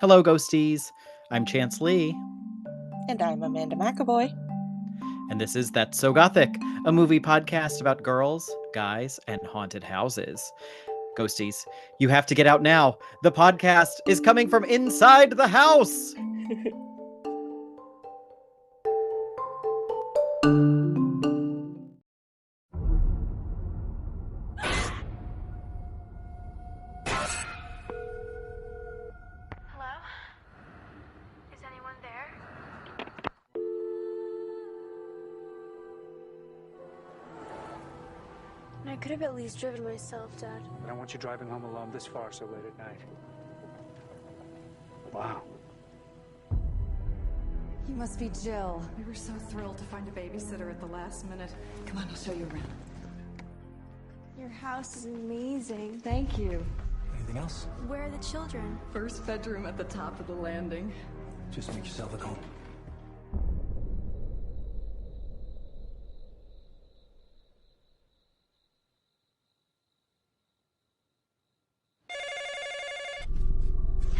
Hello, ghosties. I'm Chance Lee, And I'm Amanda McAvoy. and this is That's So Gothic, a movie podcast about girls, guys, and haunted houses. Ghosties, you have to get out now. The podcast is coming from inside the house. Hello? Is anyone there? I could have at least driven myself, Dad. I don't want you driving home alone this far so late at night. Wow. You must be Jill. We were so thrilled to find a babysitter at the last minute. Come on, I'll show you around. Your house is amazing. Thank you. Anything else? Where are the children? First bedroom at the top of the landing. Just make yourself at home.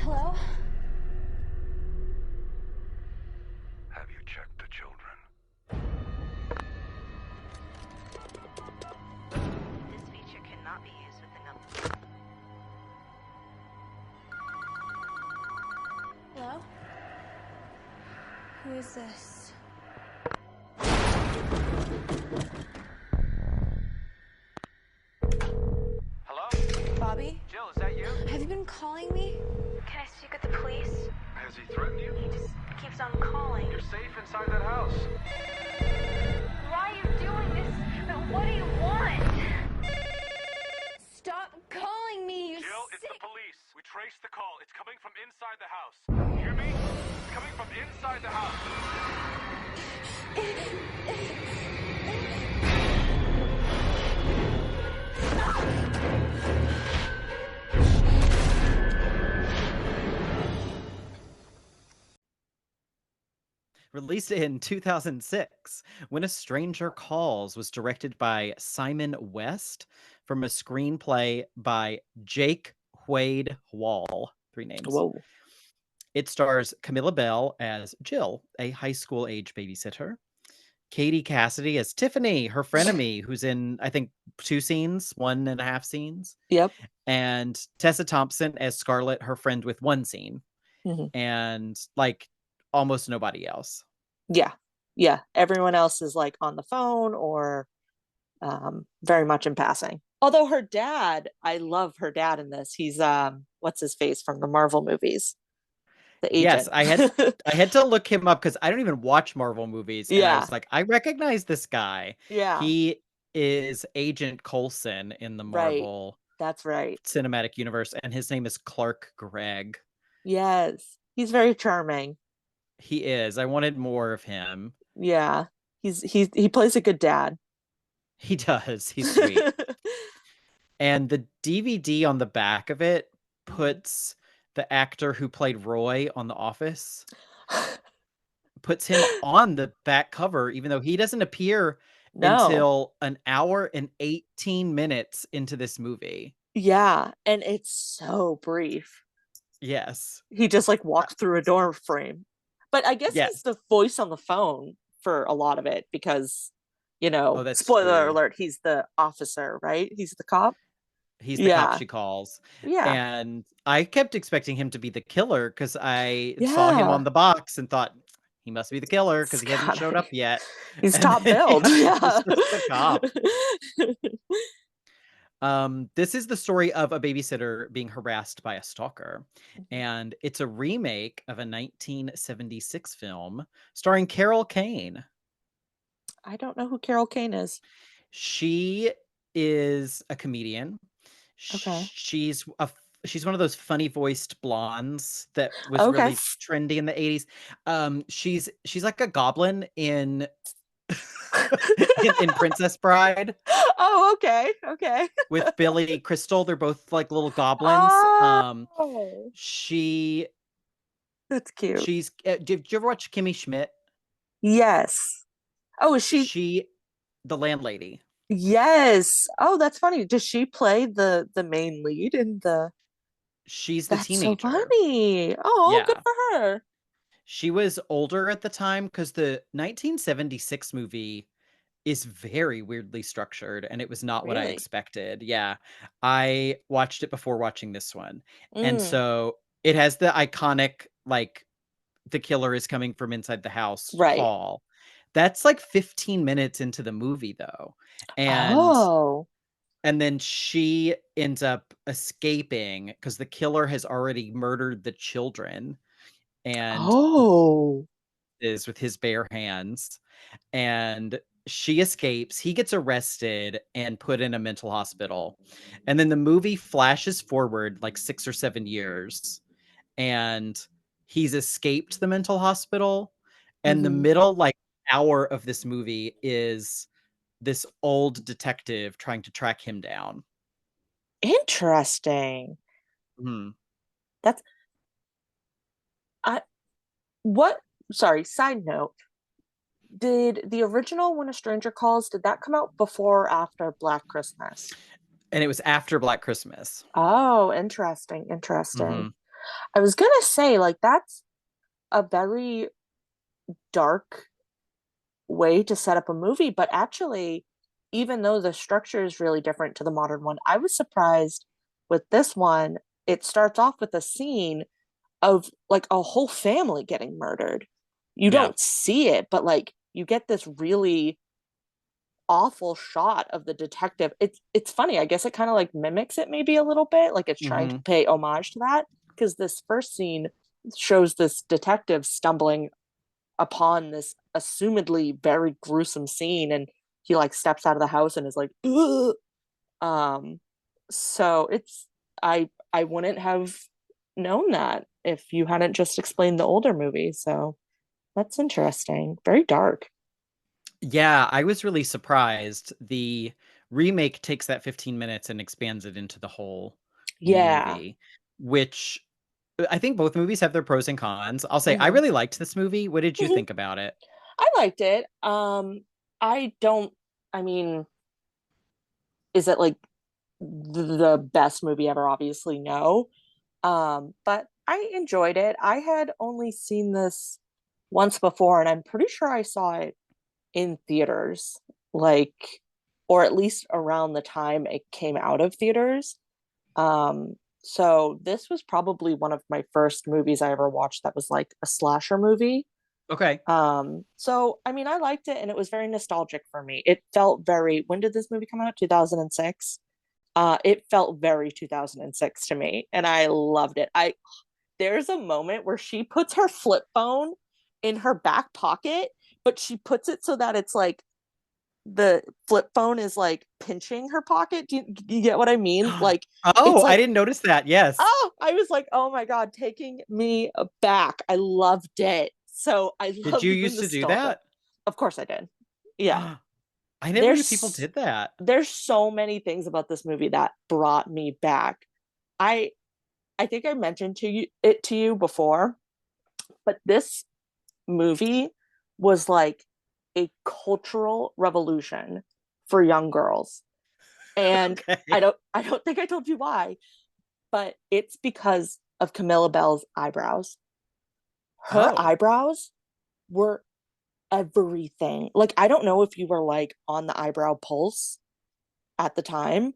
Hello? Have you checked the children? This feature cannot be used with the number. Hello? Who is this? Hello? Bobby? Jill, is that you? Have you been calling me? Can I speak with the police? Has he threatened you? He just keeps on calling. You're safe inside that house. Why are you doing this? What do you want? Stop calling me, you Jill, it's sick... the police. We traced the call. It's coming from inside the house. You hear me? It's coming from inside the house. Released in 2006, When a Stranger Calls was directed by Simon West from a screenplay by Jake Wade Wall. 3 names. Whoa. It stars Camilla Belle as Jill, a high school age babysitter. Katie Cassidy as Tiffany, her frenemy, who's in, I think, 2 scenes, 1.5 scenes. Yep. And Tessa Thompson as Scarlett, her friend with 1 scene. Mhm. And like almost nobody else. Yeah. Yeah. Everyone else is like on the phone or very much in passing. Although her dad, I love her dad in this. He's what's his face from the Marvel movies? The agent. Yes, I had to look him up because I don't even watch Marvel movies. And I Yeah. was like, I recognize this guy. Yeah. He is Agent Coulson in the Right. Marvel That's right. Cinematic Universe, and his name is Clark Gregg. Yes. He's very charming. He is. I wanted more of him. Yeah. He plays a good dad. He does. He's sweet. And the DVD on the back of it puts the actor who played Roy on The Office, puts him on the back cover, even though he doesn't appear No. until an hour and 18 minutes into this movie. Yeah. And it's so brief. Yes. He just like walks through a door frame. But I guess Yes. he's the voice on the phone for a lot of it because, Oh, that's spoiler true. alert, he's the officer, right? He's the cop. He's the Yeah. cop she calls. Yeah. And I kept expecting him to be the killer because I saw him Yeah. on the box and thought he must be the killer because he hasn't Scott. showed up yet. He's And top then billed. Yeah. it's just the cop. This is the story of a babysitter being harassed by a stalker. And it's a remake of a 1976 film starring Carol Kane. I don't know who Carol Kane is. She is a comedian. Okay. She's one of those funny voiced blondes that was Okay. really trendy in the 80s. She's like a goblin in in Princess Bride Oh, okay. Okay. with Billy Crystal. They're both like little goblins. Oh, She that's cute. she's did you ever watch Kimmy Schmidt? Yes. Oh, is she? The landlady. Yes. Oh, that's funny. Does she play the main lead in the? She's the That's so teenager. funny. Oh, good Yeah. for her. She was older at the time because the 1976 movie is very weirdly structured, and it was not what I Really? expected. Yeah. I watched it before watching this one. And Mm, so it has the iconic, like, the killer is coming from inside the house right. call. That's like 15 minutes into the movie, though. And Oh. and then she ends up escaping because the killer has already murdered the children and Oh. is with his bare hands. And she escapes. He gets arrested and put in a mental hospital. And then the movie flashes forward like 6 or 7 years, and he's escaped the mental hospital. And the Hmm. middle like hour of this movie is this old detective trying to track him down. Interesting. Mhm. That's I what sorry, side note. Did the original When a Stranger Calls, did that come out before or after Black Christmas? And it was after Black Christmas. Oh, interesting, interesting. Mhm. I was gonna say, like, that's a very dark way to set up a movie, but actually, even though the structure is really different to the modern one, I was surprised with this one. It starts off with a scene of like a whole family getting murdered. You Yeah. don't see it, but like you get this really awful shot of the detective. It's funny. I guess it kind of like mimics it maybe a little bit, like it's trying to Mhm. pay homage to that because this first scene shows this detective stumbling upon this assumedly very gruesome scene, and he like steps out of the house and is like, ugh. um so it's I wouldn't have known that if you hadn't just explained the older movie. So that's interesting. Very dark. Yeah, I was really surprised. The remake takes that 15 minutes and expands it into the whole Yeah. movie, which I think both movies have their pros and cons. I'll say I Hmm. really liked this movie. What did you Hmm. think about it? I liked it. I don't, I mean, is it like the best movie ever? Obviously, no. But I enjoyed it. I had only seen this once before, and I'm pretty sure I saw it in theaters, like, or at least around the time it came out of theaters. So this was probably one of my first movies I ever watched that was like a slasher movie. Okay. So I mean, I liked it, and it was very nostalgic for me. It felt very, when did this movie come out? 2006. It felt very 2006 to me, and I loved it. There's a moment where she puts her flip phone in her back pocket, but she puts it so that it's like the flip phone is like pinching her pocket. Do you get what I mean? Like it's Oh, I like, didn't notice that. Yes. oh, I was like, oh my God, taking me back. I loved it. So I Did you loved the used to do nostalgia. that? Of course I did. Yeah. I never knew people There's did that. there's so many things about this movie that brought me back. I I think I mentioned to you before, but this movie was like a cultural revolution for young girls. And Okay. I don't think I told you why, but it's because of Camilla Belle's eyebrows. Her Oh. eyebrows were everything. Like, I don't know if you were like on the eyebrow pulse at the time,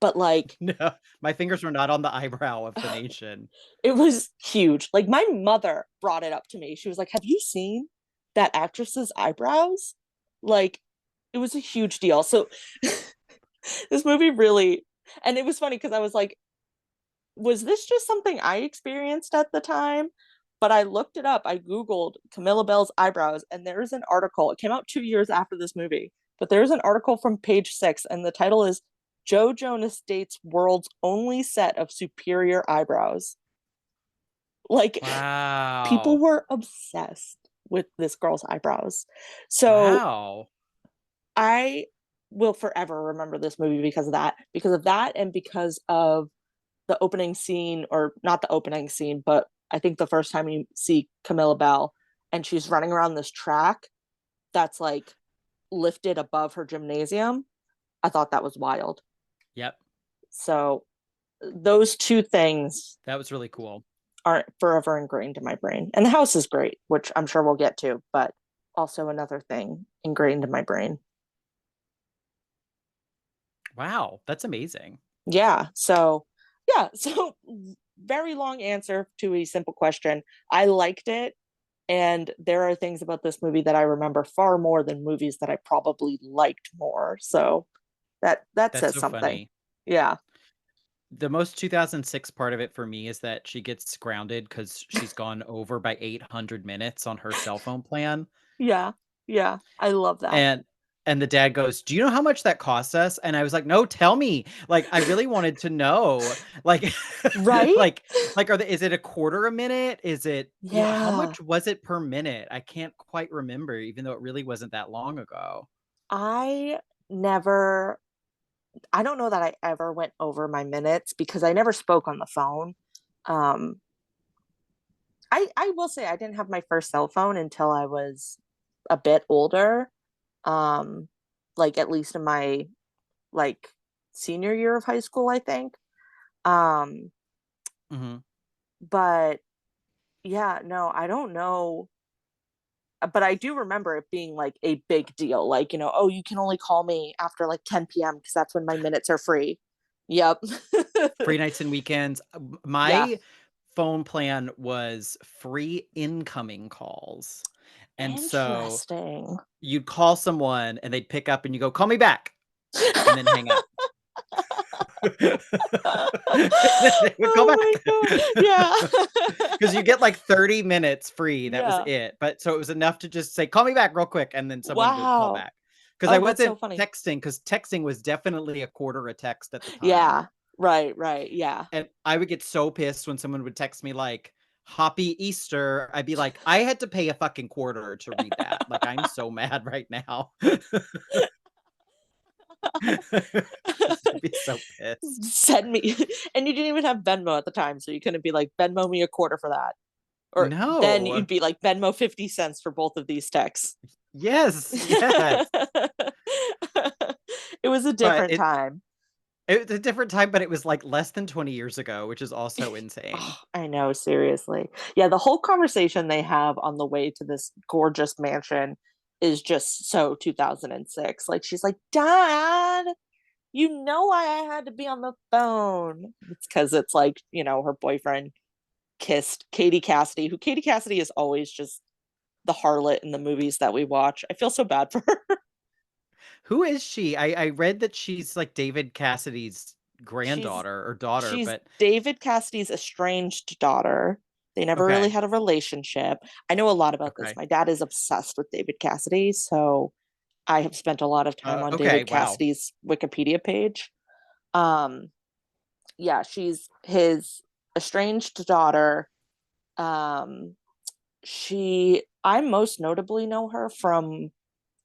but like No, my fingers were not on the eyebrow of the nation. it was huge. Like, my mother brought it up to me. She was like, "Have you seen that actress's eyebrows?" Like, it was a huge deal. So this movie really, and it was funny because I was like, was this just something I experienced at the time? But I looked it up. I Googled Camilla Belle's eyebrows, and there's an article. It came out 2 years after this movie, but there's an article from Page Six, and the title is Joe Jonas dates world's only set of superior eyebrows. Like, people Wow. were obsessed with this girl's eyebrows. So Wow. I will forever remember this movie because of that, and because of the opening scene, or not the opening scene, but I think the first time you see Camilla Belle and she's running around this track that's like lifted above her gymnasium. I thought that was wild. Yep. So those two things That was really cool. are forever ingrained in my brain. And the house is great, which I'm sure we'll get to, but also another thing ingrained in my brain. Wow, that's amazing. Yeah. So very long answer to a simple question. I liked it. And there are things about this movie that I remember far more than movies that I probably liked more. So that That's says so something. funny. Yeah. The most 2006 part of it for me is that she gets grounded because she's gone over by 800 minutes on her cell phone plan. Yeah. Yeah. I love that. And the dad goes, "Do you know how much that costs us?" And I was like, "No, tell me." Like, I really wanted to know. Like, Right? is it a quarter a minute? Is it, how Yeah. much was it per minute? I can't quite remember, even though it really wasn't that long ago. I never, I don't know that I ever went over my minutes because I never spoke on the phone. Um, I will say I didn't have my first cell phone until I was a bit older. Um, like at least in my like senior year of high school, I think. Um, Mhm. but yeah, no, I don't know. But I do remember it being like a big deal. Like, oh, you can only call me after like 10 p.m. because that's when my minutes are free. Yep. Free nights and weekends. Yeah. My phone plan was free incoming calls. And so Interesting. you'd call someone and they'd pick up and you go, "Call me back," and then hang up. They would call Oh my back. God. Yeah. Because you get like 30 minutes free. That was Yeah. it. But so it was enough to just say, "Call me back real quick," and then someone would call Wow. back. Because I Oh, that's so wasn't funny. texting, because texting was definitely a quarter a text at the time. Yeah. Right. Right. Yeah. And I would get so pissed when someone would text me like, "Happy Easter." I'd be like, I had to pay a fucking quarter to read that. Like, I'm so mad right now. I'd be so pissed. Send me. And you didn't even have Venmo at the time. So you couldn't be like, Venmo me a quarter for that. Or then No. you'd be like, Venmo 50 cents for both of these texts. Yes, yes. It was a But different time. it was a different time, but it was like less than 20 years ago, which is also insane. Oh, I know, seriously. Yeah, the whole conversation they have on the way to this gorgeous mansion is just so 2006. Like, she's like, Dad, you know why I had to be on the phone. It's because it's like, her boyfriend kissed Katie Cassidy, who Katie Cassidy is always just the harlot in the movies that we watch. I feel so bad for her. Who is she? I read that she's like David Cassidy's She's granddaughter or daughter, she's but David Cassidy's estranged daughter. They never really okay. had a relationship. I know a lot about this. Okay. My dad is obsessed with David Cassidy, so I have spent a lot of time on Okay, David wow. Cassidy's Wikipedia page. Um, yeah, she's his estranged daughter. Um, I most notably know her from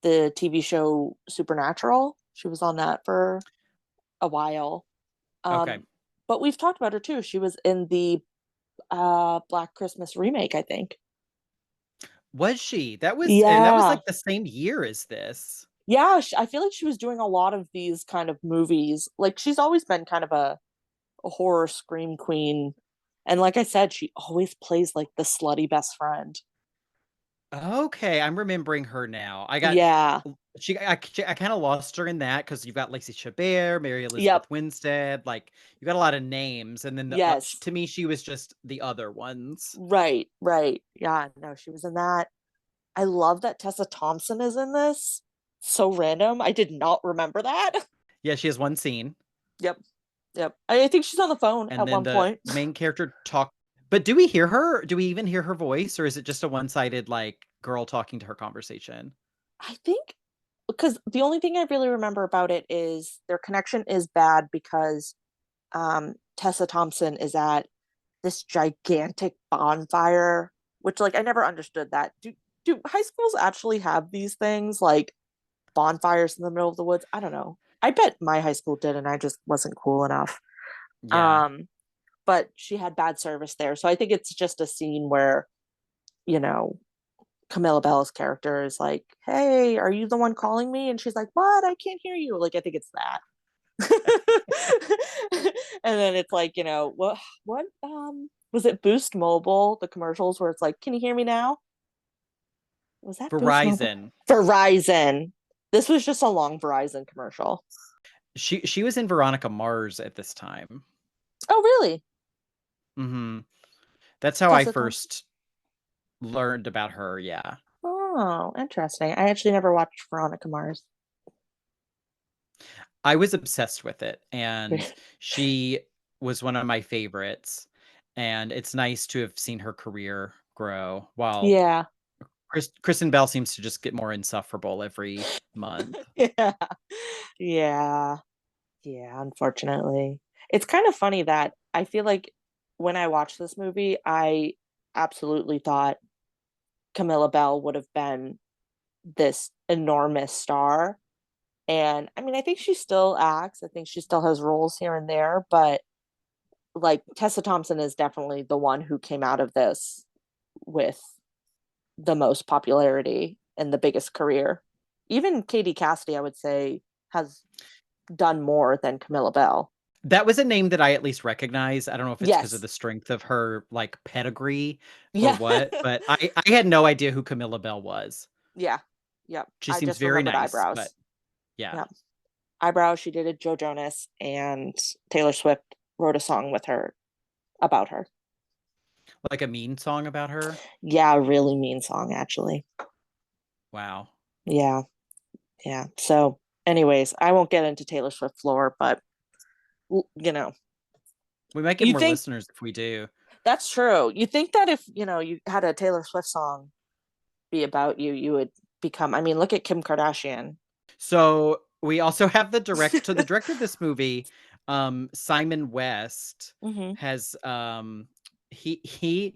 the TV show Supernatural. She was on that for a while. Okay. But we've talked about her too. She was in the Black Christmas remake, I think. Was she? That was Yeah. like the same year as this. Yeah, I feel like she was doing a lot of these kind of movies. Like, she's always been kind of a horror scream queen. And like I said, she always plays like the slutty best friend. Okay, I'm remembering her now. Yeah. I kind of lost her in that because you've got Lacey Chabert, Mary Yep. Elizabeth Winstead, like you got a lot of names, and then Yes. to me she was just the other ones. Right, right. Yeah, no, she was in that. I love that Tessa Thompson is in this. So random. I did not remember that. Yeah, she has one scene, Yep. Yep. I think she's on the phone and at then one the point. main character talk. But do we hear her? Do we even hear her voice, or is it just a one-sided like girl talking to her conversation? I think because the only thing I really remember about it is their connection is bad because Tessa Thompson is at this gigantic bonfire, which like I never understood that. Do high schools actually have these things like bonfires in the middle of the woods? I don't know. I bet my high school did, and I just wasn't cool enough. Yeah. Um, but she had bad service there, so I think it's just a scene where you know Camilla Belle's character is like, "Hey, are you the one calling me?" And she's like, "What? I can't hear you." Like, I think it's that. And then it's like, what was it Boost Mobile, the commercials where it's like, can you hear me now? Was that Boost Mobile? Verizon. Verizon. This was just a long Verizon commercial. She was in Veronica Mars at this time. Oh, really? Mm-hmm. That's how I Tessa first learned about her. Yeah. Oh, interesting. I actually never watched Veronica Mars. I was obsessed with it, and she was one of my favorites. And it's nice to have seen her career grow while Yeah. Kristen Bell seems to just get more insufferable every month. Yeah. Yeah. Yeah, unfortunately. It's kind of funny that I feel like when I watched this movie, I absolutely thought Camilla Belle would have been this enormous star. And I mean, I think she still acts. I think she still has roles here and there, but like Tessa Thompson is definitely the one who came out of this with the most popularity and the biggest career. Even Katie Cassidy, I would say, has done more than Camilla Belle. That was a name that I at least recognize. I don't know if it's because of Yes. the strength of her like pedigree or Yeah. what, but I had no idea who Camilla Belle was. Yeah. Yep. She I seems just very remembered nice, eyebrows. but yeah. Yep. Eyebrows, she did a Joe Jonas, and Taylor Swift wrote a song with her about her. Like a mean song about her? Yeah, a really mean song, actually. Wow. Yeah. Yeah. So, anyways, I won't get into Taylor Swift lore, but We might get You more think- listeners if we do. that's true. You think that if, you had a Taylor Swift song be about you, you would become, I mean, look at Kim Kardashian. So we also have the director of this movie, Simon West, Mm-hmm. has he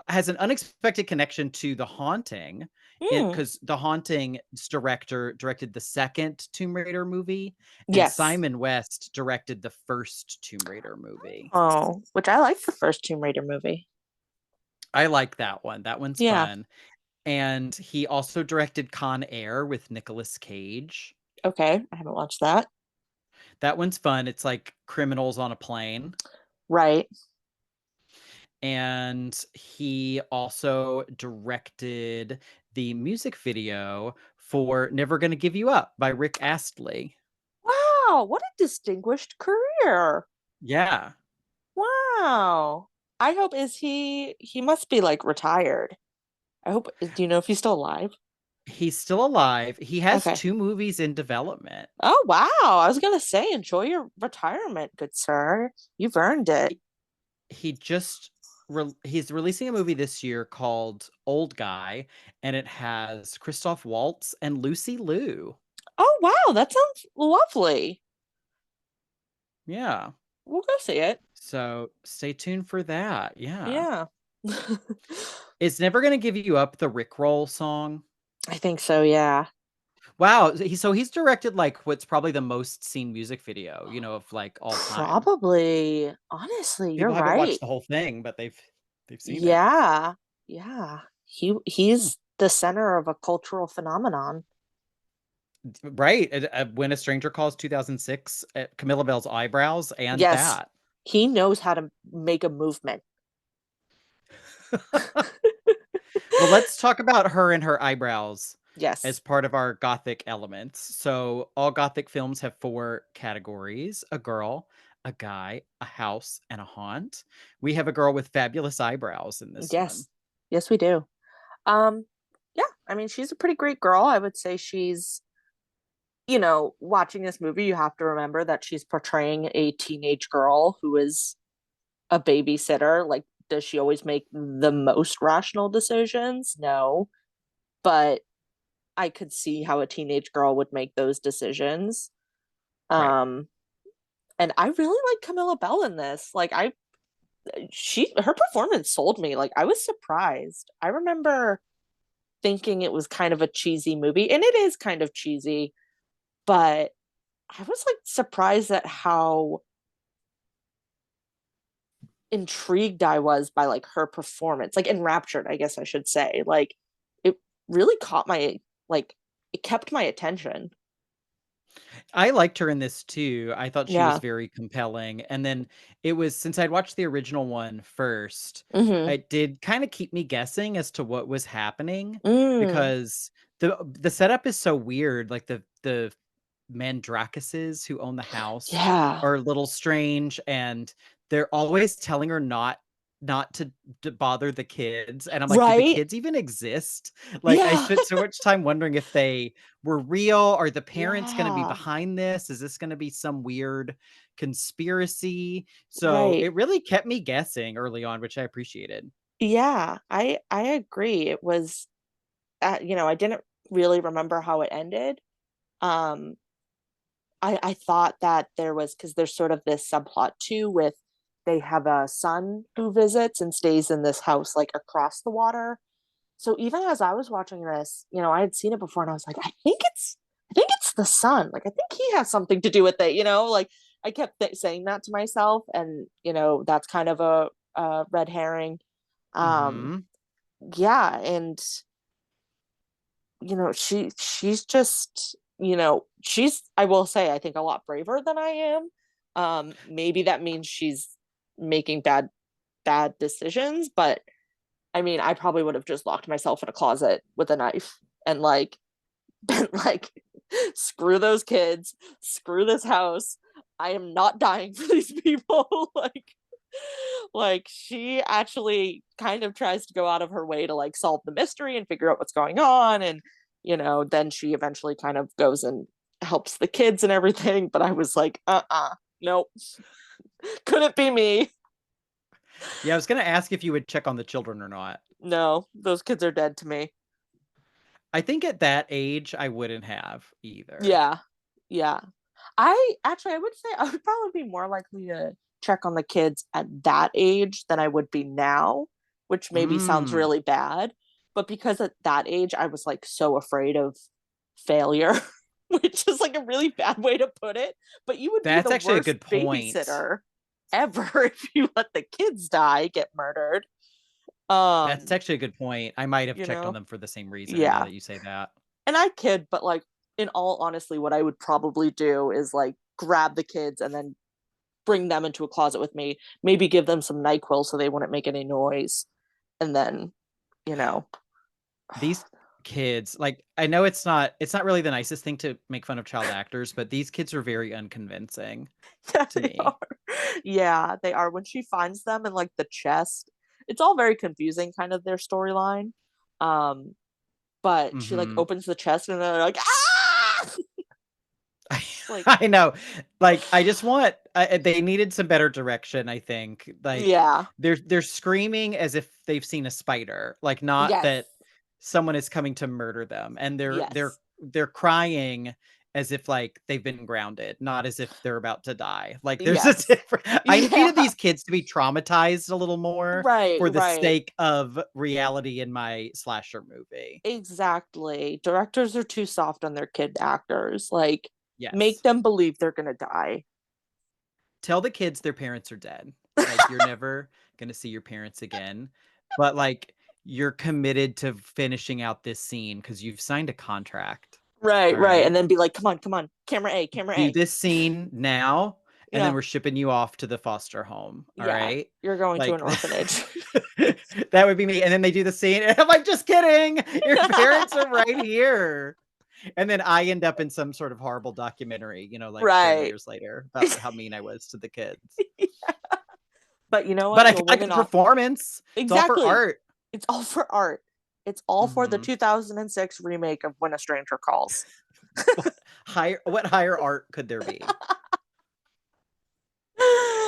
has an unexpected connection to The Haunting, because The Haunting's director directed the second Tomb Raider movie, and Yes. Simon West directed the first Tomb Raider movie. Oh, which I like the first Tomb Raider movie. I like that one. That one's Yeah. fun. And he also directed Con Air with Nicolas Cage. Okay, I haven't watched that. That one's fun. It's like criminals on a plane. Right. And he also directed the music video for Never Gonna Give You Up by Rick Astley. Wow, what a distinguished career. Yeah. Wow. I hope he must be like retired. I hope, do you know if he's still alive? He's still alive. He has Okay. 2 movies in development. Oh, wow. I was gonna say, enjoy your retirement, good sir. You've earned it. He's releasing a movie this year called Old Guy, and it has Christoph Waltz and Lucy Liu. Oh, wow, that sounds lovely. Yeah. We'll go see it. So stay tuned for that. Yeah. Yeah. Is Never Gonna Give You Up the Rickroll song? I think so, yeah. Wow. He's directed like what's probably the most seen music video, of like all time. Probably. Honestly, People you're haven't right. watched the whole thing, but they've seen it. Yeah. Yeah. He's the center of a cultural phenomenon. Right. When a Stranger Calls 2006, Camilla Belle's eyebrows and Yes. that. He knows how to make a movement. Well, let's talk about her and her eyebrows. Yes. As part of our Gothic elements. So all Gothic films have 4 categories: a girl, a guy, a house, and a haunt. We have a girl with fabulous eyebrows in this one. Yes, we do. Yeah, I mean, she's a pretty great girl. I would say she's, watching this movie, you have to remember that she's portraying a teenage girl who is a babysitter. Like, does she always make the most rational decisions? No. But I could see how a teenage girl would make those decisions. Right. And I really like Camilla Belle in this. Like her performance sold me. Like I was surprised. I remember thinking it was kind of a cheesy movie, and it is kind of cheesy, but I was like surprised at how intrigued I was by like her performance, like enraptured, I guess I should say. Like it really caught my, like, it kept my attention. I liked her in this too. I thought she was Yeah. very compelling. And then it was, since I'd watched the original one first, Mm-hmm. it did kind of keep me guessing as to what was happening, Mm. because the setup is so weird. Like the Mandrakeses who own the house Yeah. are a little strange, and they're always telling her not to bother the kids, and I'm like, do the Right? kids even exist? Like, I Yeah. spent so much time wondering if they were real. Are the parents going to be Yeah. behind this? Is this going to be some weird conspiracy? So Right. it really kept me guessing early on, which I appreciated. Yeah. I agree. It was I didn't really remember how it ended. Um I thought that there was, because there's sort of this subplot too with they have a son who visits and stays in this house like across the water. So even as I was watching this, I had seen it before and I was like, I think it's the son. Like I think he has something to do with it, like I kept saying that to myself, and that's kind of a red herring. Um Hmm. yeah, and she's just, she's, I will say, I think a lot braver than I am. Maybe that means she's making bad decisions, but I mean, I probably would have just locked myself in a closet with a knife and like been like, screw those kids, screw this house. I am not dying for these people. Like she actually kind of tries to go out of her way to like solve the mystery and figure out what's going on, and then she eventually kind of goes and helps the kids and everything, but I was like, nope, couldn't be me. Yeah, I was going to ask if you would check on the children or not. No, those kids are dead to me. I think at that age, I wouldn't have either. Yeah. Yeah. I would say I would probably be more likely to check on the kids at that age than I would be now, which maybe sounds Mm. really bad. But because at that age I was like so afraid of failure, which is like a really bad way to put it. But you would be That's the actually a worst good point. babysitter ever if you let the kids die, get murdered. That's actually a good point. I might have You checked on know? them for the same reason now Yeah. that you say that. And I kid, but like in all honesty, what I would probably do is like grab the kids and then bring them into a closet with me, maybe give them some NyQuil so they wouldn't make any noise. And then, you know. These kids, like, I know it's not really the nicest thing to make fun of child actors, but these kids are very unconvincing Yeah, to they me. are. Yeah, they are. When she finds them in like the chest, it's all very confusing, kind of their storyline. Um, but she like Hmm. opens the chest and they're like, ah! Like, I know. Like, I just want they needed some better direction, I think. Like, yeah. they're screaming as if they've seen a spider, like, not Yes. that someone is coming to murder them. And Yes. they're crying as if like they've been grounded, not as if they're about to die. Like, there's a Yes. different I needed Yeah. these kids to be traumatized a little more Right, for the right. sake of reality in my slasher movie. Exactly. Directors are too soft on their kid actors. Like, make Yes. them believe they're gonna die. Tell the kids their parents are dead. Like, you're never gonna see your parents again, but like, you're committed to finishing out this scene because you've signed a contract. Right, All right. And right. then be like, come on, camera A, camera Do A. this scene now, and then Yeah, we're shipping you off to the foster home. All yeah. right. You're going to an Like, orphanage. that would be me. And then they do the scene, and I'm like, just kidding. Your parents are right here. And then I end up in some sort of horrible documentary, like 30 Right. years later about how mean I was to the kids. But you know But what? I You'll like win the an Oscar. performance. It's all for Exactly. art. It's all for art. It's all for the Mhm. 2006 remake of When a Stranger Calls. What higher art could there be?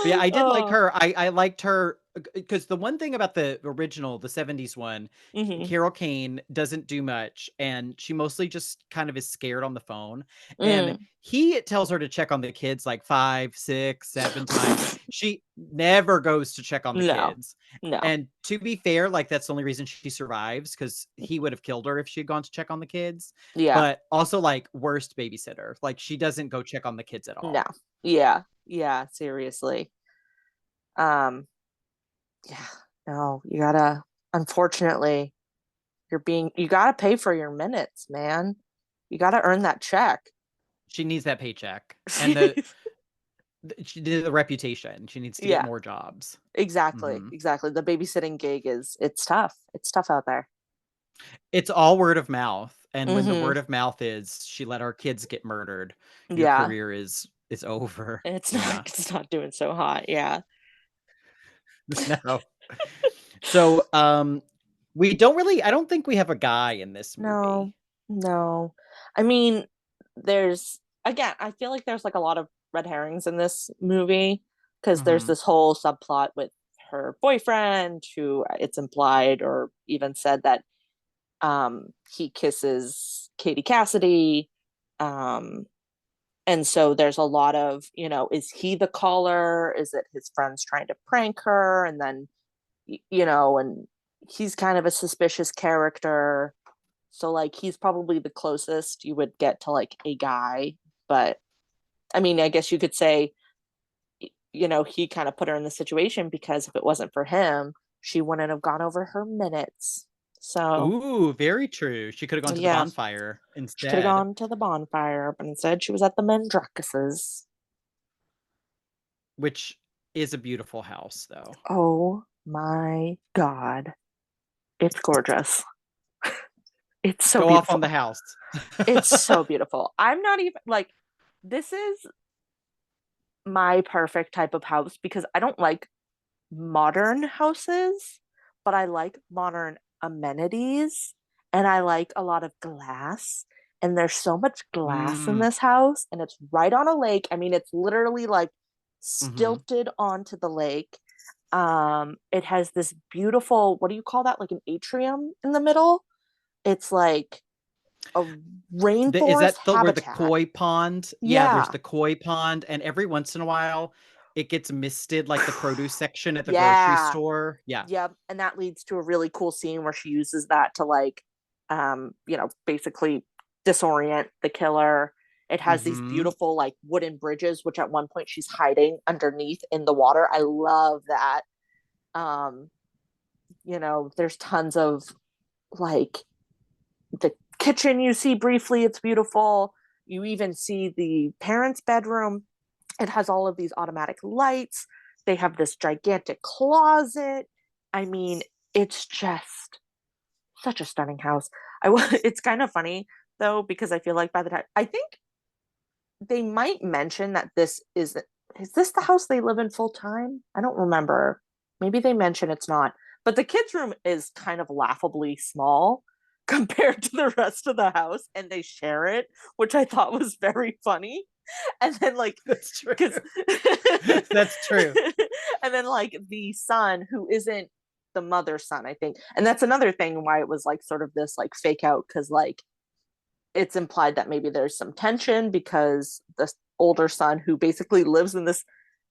But yeah, I did like Oh. her. I liked her because the one thing about the original, the 70s one, Hmm. Carol Kane doesn't do much, and she mostly just kind of is scared on the phone. And Mm. he tells her to check on the kids like 5, 6, 7 times. She never goes to check on the No, kids. no. And to be fair, like, that's the only reason she survives, because he would have killed her if she had gone to check on the kids. Yeah, But also, like, worst babysitter. Like, she doesn't go check on the kids at no. all. Yeah, yeah, seriously. Um, yeah, no, you gotta, unfortunately, you gotta pay for your minutes, man. You gotta earn that check. She needs that paycheck. And she did the reputation. She needs to get Yeah. more jobs. Exactly. Mhm. Exactly. The babysitting gig it's tough. It's tough out there. It's all word of mouth. And when the Mhm. word of mouth is she let our kids get murdered, your Yeah. career is over. It's Yeah. not it's not doing so hot. Yeah. No. So, we don't really I don't think we have a guy in this No. movie. No. I mean, there's again, I feel like there's like a lot of red herrings in this movie because there's Mhm. this whole subplot with her boyfriend who it's implied or even said that he kisses Katie Cassidy. And so there's a lot of, is he the caller? Is it his friends trying to prank her? And then, and he's kind of a suspicious character. So like he's probably the closest you would get to like a guy. But I mean, I guess you could say, he kind of put her in the situation because if it wasn't for him, she wouldn't have gone over her minutes. So Ooh, very true. She could have gone to the yeah, bonfire she could have instead. gone to the bonfire, but instead she was at the Mandrakeses. Which is a beautiful house, though. Oh my God. It's gorgeous. It's so Go off on beautiful. the house. It's so beautiful. I'm not even like, this is my perfect type of house because I don't like modern houses, but I like modern amenities and I like a lot of glass. And there's so much glass in Mm. this house, and it's right on a lake. I mean, it's literally like Mhm. stilted onto the lake. It has this beautiful, what do you call that? Like an atrium in the middle. It's like a Is rainforest that where the habitat. koi pond? Yeah, there's Yeah. the koi pond, and every once in a while, it gets misted, like the produce section at the grocery Yeah. store. Yeah. Yep. And that leads to a really cool scene where she uses that to like, basically disorient the killer. It has these Mhm. beautiful like wooden bridges, which at one point she's hiding underneath in the water. I love that. Um, there's tons of like the kitchen you see briefly, it's beautiful. You even see the parents' bedroom. It has all of these automatic lights. They have this gigantic closet. I mean, it's just such a stunning house. It's kind of funny though because I feel like by the time I think they might mention that is this the house they live in full time? I don't remember. Maybe they mention it's not. But the kids' room is kind of laughably small compared to the rest of the house, and they share it, which I thought was very funny. And then like That's true. because That's true. and then like the son who isn't the mother's son, I think. And that's another thing why it was like sort of this like fake out because like it's implied that maybe there's some tension because the older son who basically lives in this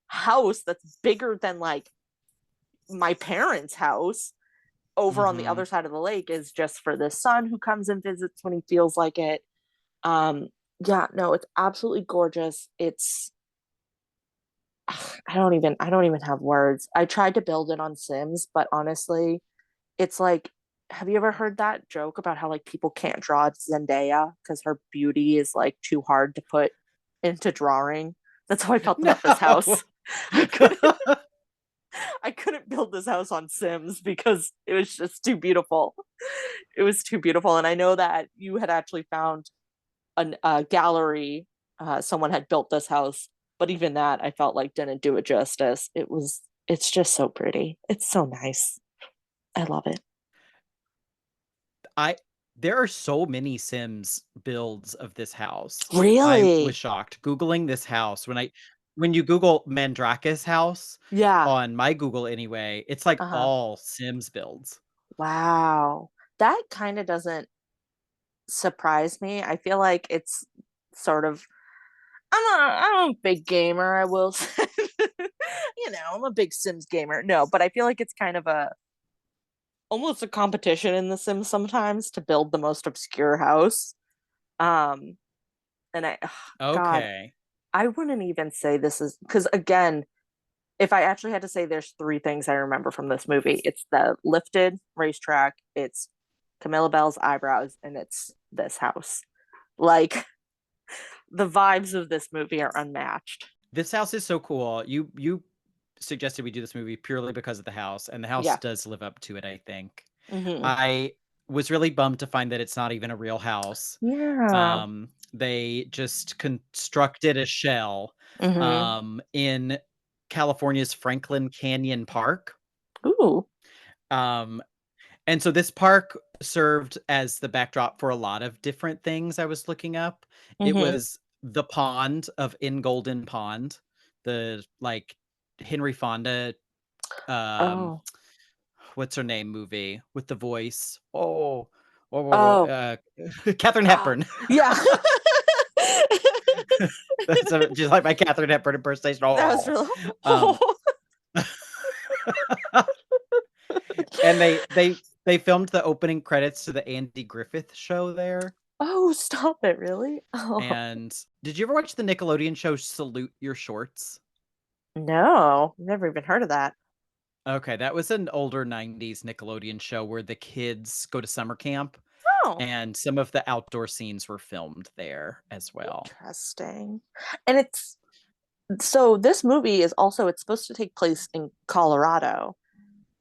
house that's bigger than like my parents' house over on the Mhm. other side of the lake is just for this son who comes and visits when he feels like it. Yeah, no, it's absolutely gorgeous. It's I don't even have words. I tried to build it on Sims, but honestly, it's like, have you ever heard that joke about how like people can't draw Zendaya because her beauty is like too hard to put into drawing? That's how I felt No. about this house. I couldn't I couldn't build this house on Sims because it was just too beautiful. It was too beautiful. And I know that you had actually found a gallery. Someone had built this house, but even that I felt like didn't do it justice. It's just so pretty. It's so nice. I love it. There are so many Sims builds of this house. I was Really? shocked Googling this house when you Google Mandrake's house Yeah. on my Google anyway, it's like Uh-huh. all Sims builds. Wow. That kind of doesn't surprise me. I feel like it's sort of I'm a big gamer, I will say. I'm a big Sims gamer. No, but I feel like it's kind of a almost a competition in the Sims sometimes to build the most obscure house. Um and God, Okay. I wouldn't even say this is because again, if I actually had to say there's three things I remember from this movie, it's the lifted racetrack, it's Camilla Belle's eyebrows, and it's this house. Like The vibes of this movie are unmatched. This house is so cool. You suggested we do this movie purely because of the house, and the house Yeah. does live up to it, I think. Mhm. I was really bummed to find that it's not even a real house. Yeah. They just constructed a shell Mhm. in California's Franklin Canyon Park. Ooh. And so this park served as the backdrop for a lot of different things I was looking up. It Mhm. was the pond of In Golden Pond, the like Henry Fonda Oh. what's her name movie with the voice. Oh. Katharine Hepburn. Yeah. That's just like my Katharine Hepburn impersonation. That was real. Um, and they filmed the opening credits to the Andy Griffith show there. Oh, stop it, really? Oh. And did you ever watch the Nickelodeon show Salute Your Shorts? No, never even heard of that. Okay, that was an older 90s Nickelodeon show where the kids go to summer camp, Oh, and some of the outdoor scenes were filmed there as well. interesting. And so this movie is also, it's supposed to take place in Colorado.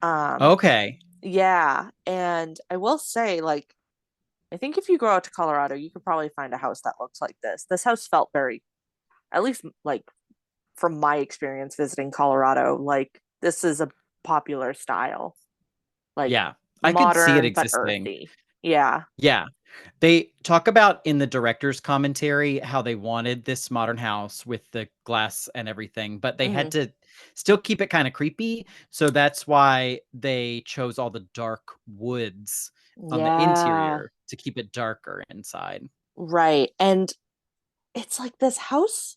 Okay. Yeah, and I will say, like, I think if you go out to Colorado, you could probably find a house that looks like this. This house felt very, at least like from my experience visiting Colorado, like this is a popular style. Like Yeah, I could see it modern but existing. earthy. Yeah. Yeah. They talk about in the director's commentary how they wanted this modern house with the glass and everything, but they had to still keep it kind of creepy. So that's why they chose all the dark woods on the Yeah. interior to keep it darker inside. Right. And it's like this house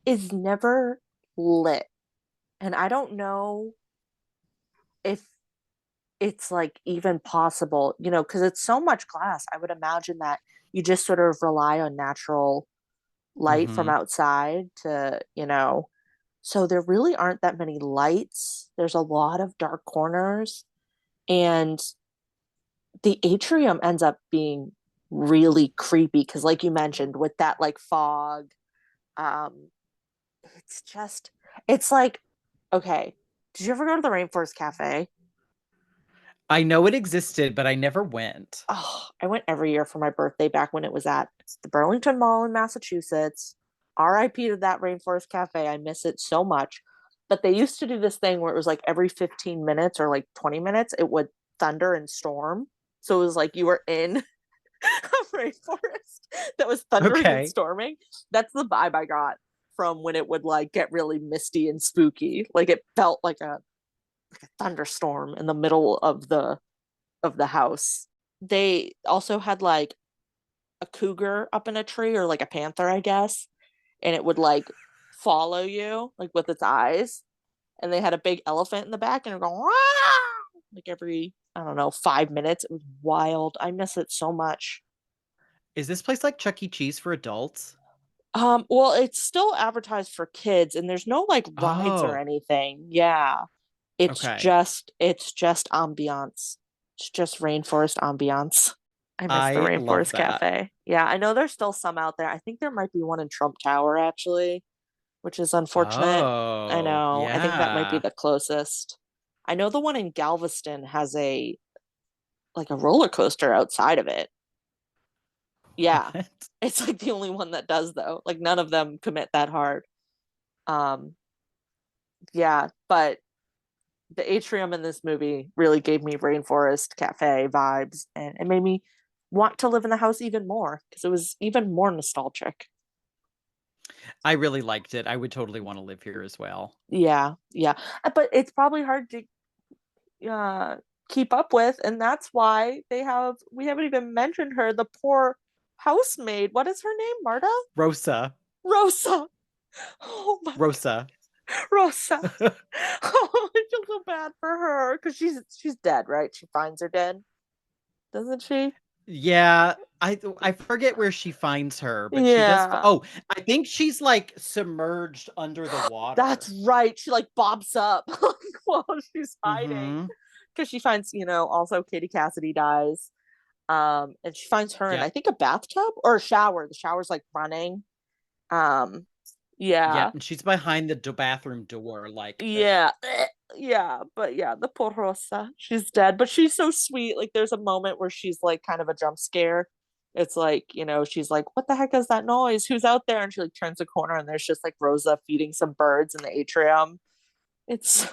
is never lit. And I don't know if it's like even possible, because it's so much glass. I would imagine that you just sort of rely on natural light from Mhm. outside so there really aren't that many lights. There's a lot of dark corners, and the atrium ends up being really creepy because, like you mentioned, with that like fog, um, it's like, okay, did you ever go to the Rainforest Cafe? I know it existed, but I never went. Oh, I went every year for my birthday back when it was at the Burlington Mall in Massachusetts. RIP to that Rainforest Cafe. I miss it so much. But they used to do this thing where it was like every 15 minutes or like 20 minutes, it would thunder and storm. So it was like you were in a rainforest that was thundering and Okay. storming. That's the vibe I got from when it would like get really misty and spooky. Like it felt like a thunderstorm in the middle of the house. They also had like a cougar up in a tree, or like a panther, I guess, and it would like follow you like with its eyes. And they had a big elephant in the back, and it would go like every, I don't know, 5 minutes. It was wild. I miss it so much. Is this place like Chuck E. Cheese for adults? Well, it's still advertised for kids, and there's no like rides or Oh, anything. Yeah. okay. It's just ambiance. It's just rainforest ambiance. I miss the I love Rainforest that. Cafe. Yeah, I know there's still some out there. I think there might be one in Trump Tower actually, which is unfortunate. I Oh, know. I think that might be yeah. the closest. I know the one in Galveston has a like a roller coaster outside of it. Yeah. What? It's like the only one that does though. Like none of them commit that hard. Um yeah, but the atrium in this movie really gave me Rainforest Cafe vibes, and it made me want to live in the house even more because it was even more nostalgic. I really liked it. I would totally want to live here as well. Yeah, yeah. But it's probably hard to keep up with, and that's why we haven't even mentioned her, the poor housemaid. What is her name? Marta? Rosa. Rosa. Oh my Rosa. Rosa. Oh, I feel so bad for her because she's dead, right? She finds her dead, doesn't she? Yeah, I forget where she finds her, but she does. Yeah. Oh, I think she's like submerged under the That's water. right. She like bobs up while she's hiding Mm-hmm. because she finds, also Katie Cassidy dies. And she finds her in, I Yep. think, a bathtub or a shower. The shower's like running. Yeah. and she's behind the bathroom door, like Yeah. Yeah, but yeah, the poor Rosa, she's dead, but she's so sweet. Like there's a moment where she's like kind of a jump scare. It's like, she's like, what the heck is that noise? Who's out there? And she like turns a corner and there's just like Rosa feeding some birds in the atrium. It's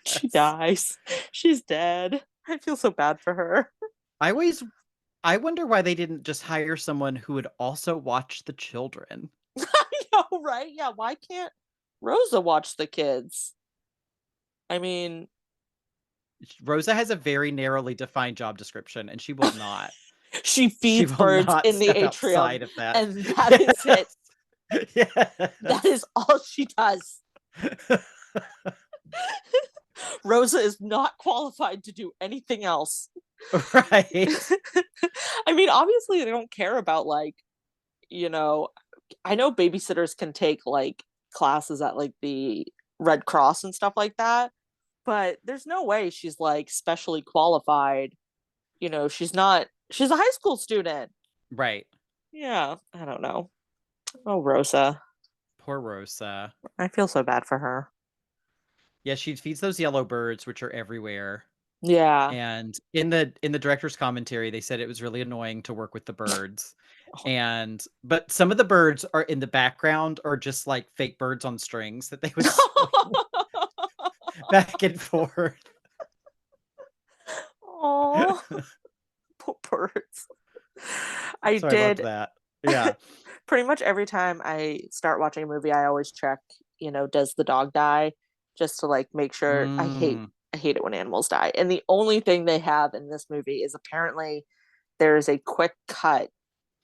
she yes. dies. She's dead. I feel so bad for her. I wonder why they didn't just hire someone who would also watch the children. I know, right? Yeah, why can't Rosa watch the kids? I mean, Rosa has a very narrowly defined job description, and she will not. she She feeds will birds not in the step atrium, outside of that. and that is it. Yes. That is all she does. Rosa is not qualified to do anything else. Right. I mean, obviously they don't care about like, I know babysitters can take like classes at like the Red Cross and stuff like that, but there's no way she's like specially qualified. She's not, she's a high school student. Right. Yeah, I don't know. Oh, Rosa. Poor Rosa. I feel so bad for her. Yeah, she feeds those yellow birds, which are everywhere. Yeah. And in the director's commentary, they said it was really annoying to work with the birds. But some of the birds are in the background are just like fake birds on strings that they would swing back and forth. Oh, poor birds. I So did I loved that. Yeah. pretty much every time I start watching a movie, I always check, does the dog die? Just to like make sure. I hate it when animals die. And the only thing they have in this movie is apparently there's a quick cut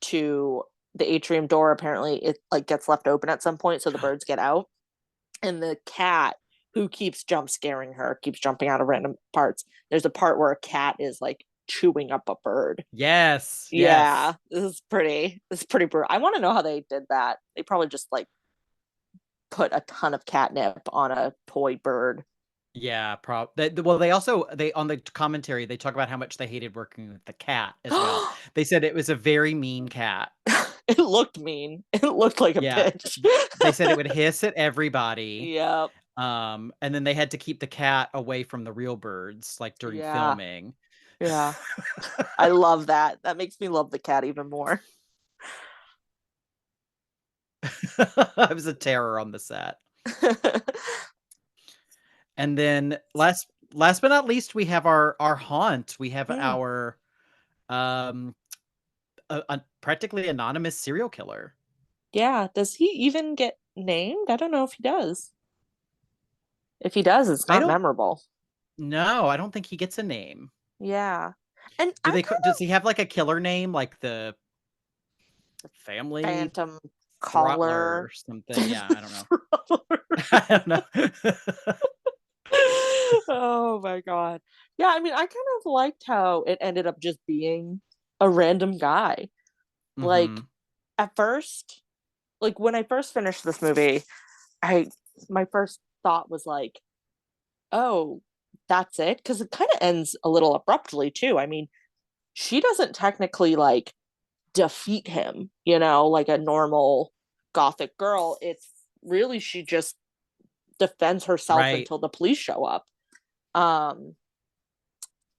to the atrium door. Apparently it like gets left open at some point so the birds get out. And the cat who keeps jump scaring her, keeps jumping out of random parts. There's a part where a cat is like chewing up a bird. Yes. Yeah. This is pretty brutal. I want to know how they did that. They probably just like put a ton of catnip on a toy bird. Yeah, they also on the commentary they talk about how much they hated working with the cat as well. They said it was a very mean cat. It looked mean. It looked like a bitch. They said it would hiss at everybody. Yep. And then they had to keep the cat away from the real birds, like during filming. Yeah. I love that. That makes me love the cat even more. I was a terror on the set. And then last but not least, we have our haunt. We have our practically anonymous serial killer. Yeah. Does he even get named? I don't know if he does. If he does, it's not memorable. No, I don't think he gets a name. Yeah. And does he have like a killer name, like the family Phantom Caller or something? Yeah, I don't know. I don't know. Oh my god. Yeah, I mean, I kind of liked how it ended up just being a random guy. Like at first, like when I first finished this movie, my first thought was like, oh, that's it, because it kind of ends a little abruptly too. I mean, she doesn't technically like defeat him, like a normal gothic girl. It's really she just defends herself until the police show up.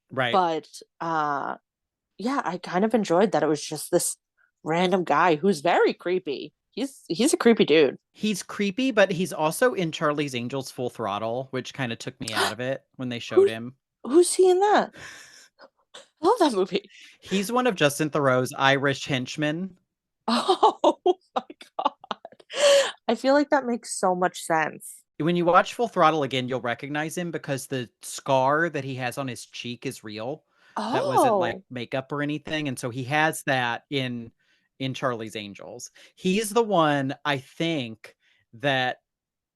Right. But yeah, I kind of enjoyed that it was just this random guy who's very creepy. He's a creepy dude. He's creepy, but he's also in Charlie's Angels Full Throttle, which kind of took me out of it when they showed him. Who's he in that? I love that movie. He's one of Justin Theroux's Irish henchmen. Oh my god. I feel like that makes so much sense. When you watch Full Throttle again, you'll recognize him because the scar that he has on his cheek is real. Oh. That wasn't like makeup or anything. And so he has that in Charlie's Angels. He's the one, I think, that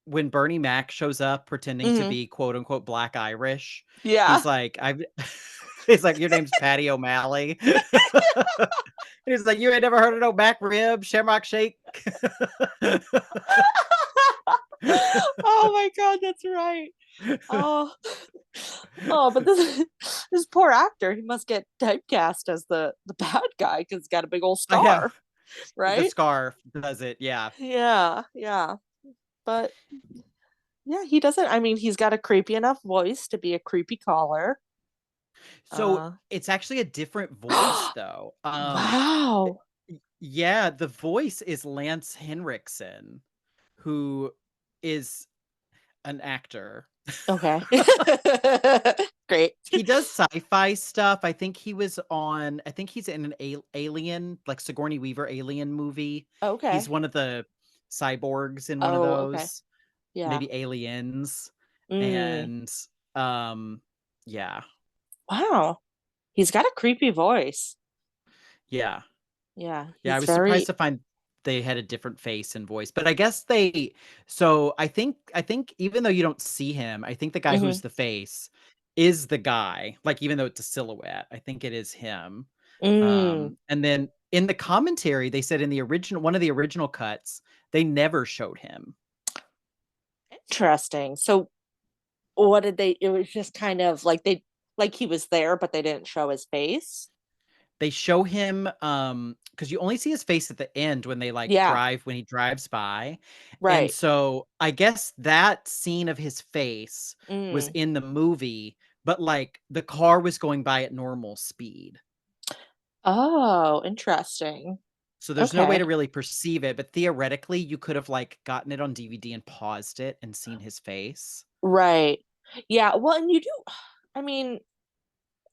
when Bernie Mac shows up pretending to be quote unquote Black Irish, he's like, he's like, your name's Patty O'Malley. He's like, you ain't never heard of no back rib, shamrock shake. Oh my god, that's right. Oh, but this poor actor, he must get typecast as the bad guy because he's got a big old scar. The Right? scarf does it, yeah. Yeah, yeah. But yeah, he doesn't. I mean, he's got a creepy enough voice to be a creepy caller. So Uh, it's actually a different voice though. wow. Yeah, the voice is Lance Henriksen, who is an actor. Okay. Great. He does sci-fi stuff. I think he's in an Alien, like Sigourney Weaver Alien movie. He's Okay. one of the cyborgs in one of Oh, okay. those, Yeah. maybe Aliens. Mm. And um yeah. Wow. He's got a creepy voice. Yeah. Yeah, Yeah, I he's was surprised very to find they had a different face and voice, but I guess I think even though you don't see him, I think the guy Mhm. who's the face is the guy. Like even though it's a silhouette, I think it is him. Mm. And then in the commentary, they said in the original one of the original cuts, they never showed him. Interesting. So what did they it was just kind of like they like he was there, but they didn't show his face? They show him because you only see his face at the end when they like Yeah, when he drives by. And right. so I guess that scene of his face was Mm. in the movie, but like the car was going by at normal speed. Oh, interesting. So there's no way to Okay. really perceive it, but theoretically you could have like gotten it on DVD and paused it and seen his face. Right. Yeah, well, and you do I mean,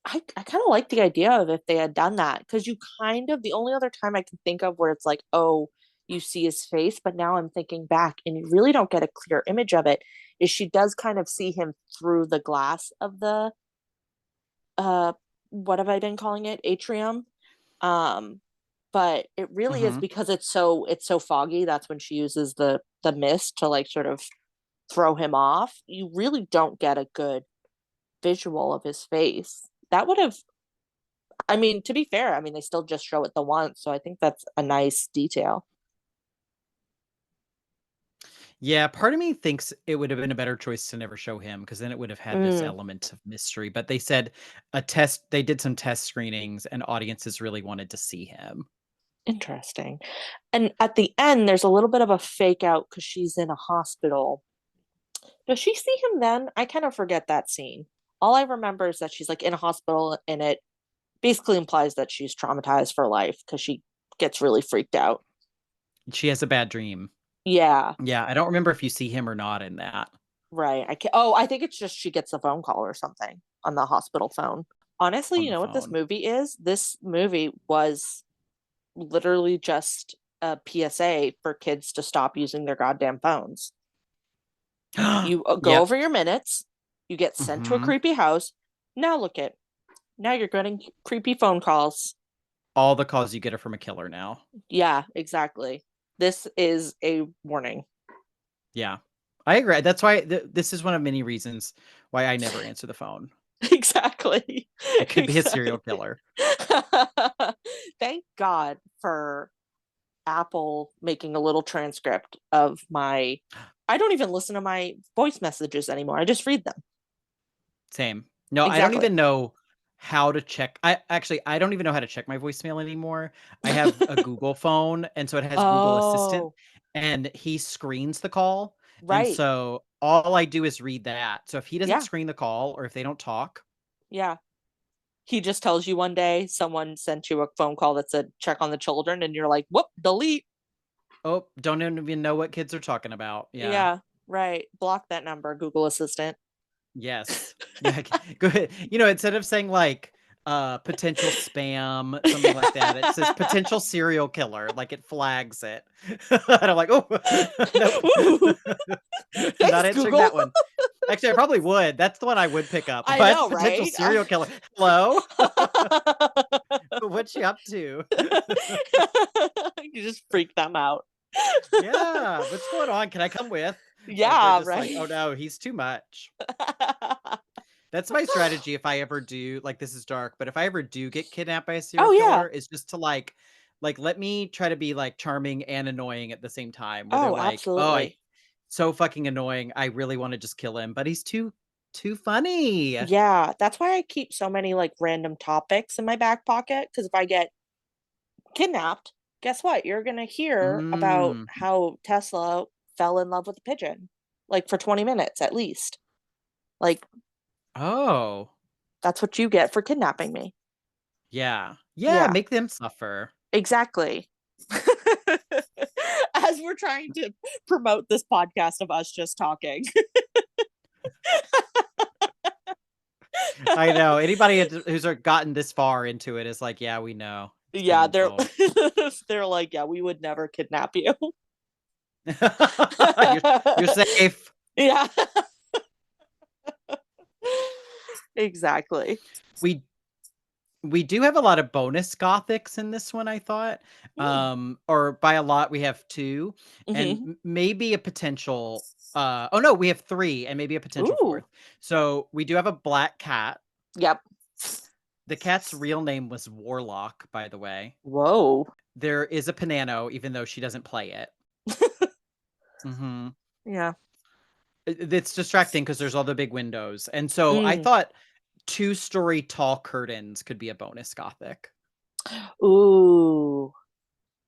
I kind of like the idea of if they had done that because you kind of the only other time I can think of where it's like, oh, you see his face, but now I'm thinking back and you really don't get a clear image of it, is she does kind of see him through the glass of the uh what have I been calling it? Atrium. Um, but it really is Mhm. because it's so foggy. That's when she uses the mist to like sort of throw him off. You really don't get a good visual of his face. That would have I mean, to be fair, I mean, they still just show it the once, so I think that's a nice detail. Yeah, part of me thinks it would have been a better choice to never show him because then it would have had this Mm, element of mystery. But they said they did some test screenings and audiences really wanted to see him. interesting. And at the end, there's a little bit of a fake out because she's in a hospital. Does she see him then? I kind of forget that scene. All I remember is that she's like in a hospital and it basically implies that she's traumatized for life because she gets really freaked out. She has a bad dream. Yeah, Yeah, I don't remember if you see him or not in that. right. I think it's just she gets a phone call or something on the hospital phone. Honestly, On you the know what this phone. movie is? This movie was literally just a PSA for kids to stop using their goddamn phones. You go Yep. over your minutes, you get sent to a Mhm. creepy house. Now you're getting creepy phone calls. All the calls you get are from a killer now. Yeah, exactly. This is a warning. Yeah. I agree. That's why this is one of many reasons why I never answer the phone. Exactly. It could be a serial Exactly. killer. Thank God for Apple making a little transcript of my. I don't even listen to my voice messages anymore. I just read them. Same. No, I don't Exactly. even know how to check. I don't even know how to check my voicemail anymore. I have a Google phone, and so it has Google Assistant, Oh, and he screens the call. And right. so all I do is read that. So if he doesn't Yeah. screen the call or if they don't talk, Yeah. He just tells you one day someone sent you a phone call that said check on the children, and you're like, whoop, delete. oh, don't even know what kids are talking about. Yeah. Yeah. Right. Block that number, Google Assistant. Yes. Yeah. Go ahead. Instead of saying like potential spam, something like that, it says potential serial killer, like it flags it. And I'm like, oh nope. Ooh, Not thanks, answering Google. that one. Actually, I probably would. That's the one I would pick up. I What? know, Potential right? serial killer. Hello? What's she up to? You just freak them out. Yeah. What's going on? Can I come with? Like they're Yeah, just like, oh right. no, he's too much. That's my strategy if I ever do, like this is dark, but if I ever do get kidnapped by a serial Oh yeah. killer, is just to like let me try to be like charming and annoying at the same time where they're Oh, like, "Oh, I absolutely. so fucking annoying. I really want to just kill him, but he's too funny." Yeah, that's why I keep so many like random topics in my back pocket because if I get kidnapped, guess what? You're going to hear about Mm. how Tesla fell in love with a pigeon, like for 20 minutes at least. Like, Oh. that's what you get for kidnapping me. Yeah. Yeah, Yeah, make them suffer. exactly. As we're trying to promote this podcast of us just talking. I know. Anybody who's gotten this far into it is like, yeah, we know. It's Yeah, painful. they're like, yeah, we would never kidnap you. You're safe. Yeah. Exactly. We do have a lot of bonus gothics in this one, I thought. Or by a lot, we have 2 and Mm-hmm. maybe a potential oh no, we have 3 and maybe a potential Ooh. 4th. So we do have a black cat. Yep. The cat's real name was Warlock, by the way. Whoa. There is a piano, even though she doesn't play it. Yeah. It's distracting because there's all the big windows. And so I thought 2-story tall curtains could be a bonus gothic. Ooh.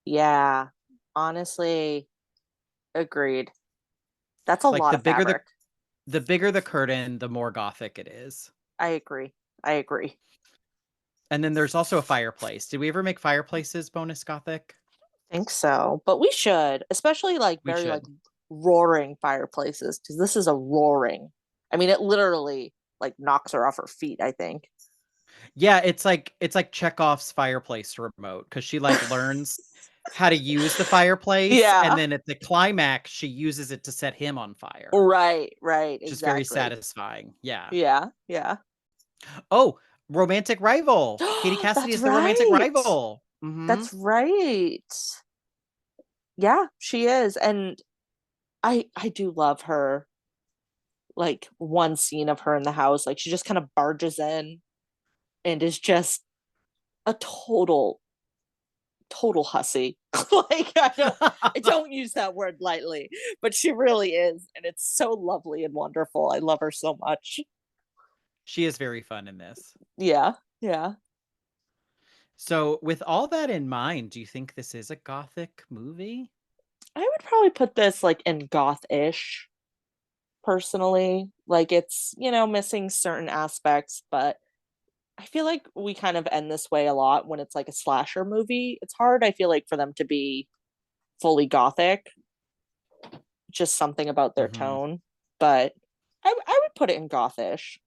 Yeah. Honestly, agreed. That's a Like lot of fabric. the bigger the curtain, the more gothic it is. I agree. And then there's also a fireplace. Did we ever make fireplaces bonus gothic? Think so, but we should, especially like We very like should. roaring fireplaces, because this is a roaring. I mean, it literally like knocks her off her feet, I think. Yeah, it's like Chekhov's fireplace remote because she like learns how to use the fireplace, and Yeah. then at the climax, she uses it to set him on fire. Right, Which is very exactly. satisfying. Yeah. Yeah. Oh, romantic rival. Katie Cassidy That's is the romantic right. rival. That's right. Yeah, she is. And I do love her. Like one scene of her in the house, like she just kind of barges in and is just a total hussy. Like I don't use that word lightly, but she really is, and it's so lovely and wonderful. I love her so much. She is very fun in this. Yeah. So, with all that in mind, do you think this is a gothic movie? I would probably put this like in goth-ish personally. Like it's, missing certain aspects, but I feel like we kind of end this way a lot when it's like a slasher movie. It's hard, I feel like, for them to be fully gothic. Just something about their tone. But I would put it in gothish.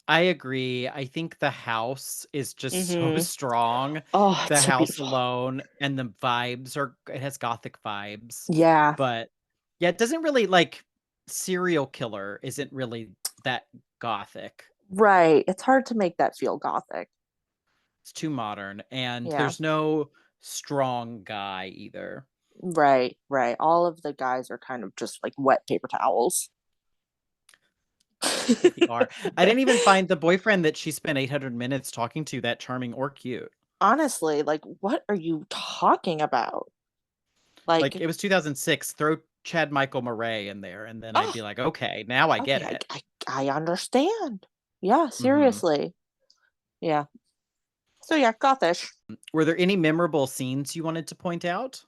I agree. I think the house is just so strong. Oh, The it's so house beautiful. alone and the vibes it has gothic vibes. Yeah. But yeah, it doesn't really like serial killer isn't really that gothic. Right. It's hard to make that feel gothic. It's too modern and Yeah. there's no strong guy either. Right. All of the guys are kind of just like wet paper towels. They are. I didn't even find the boyfriend that she spent 800 minutes talking to that charming or cute. Honestly, like, what are you talking about? Like it was 2006. Throw Chad Michael Murray in there, and then I'd be like, okay, now I get it. I understand. Yeah, seriously. Yeah. So yeah, gothish. Were there any memorable scenes you wanted to point out?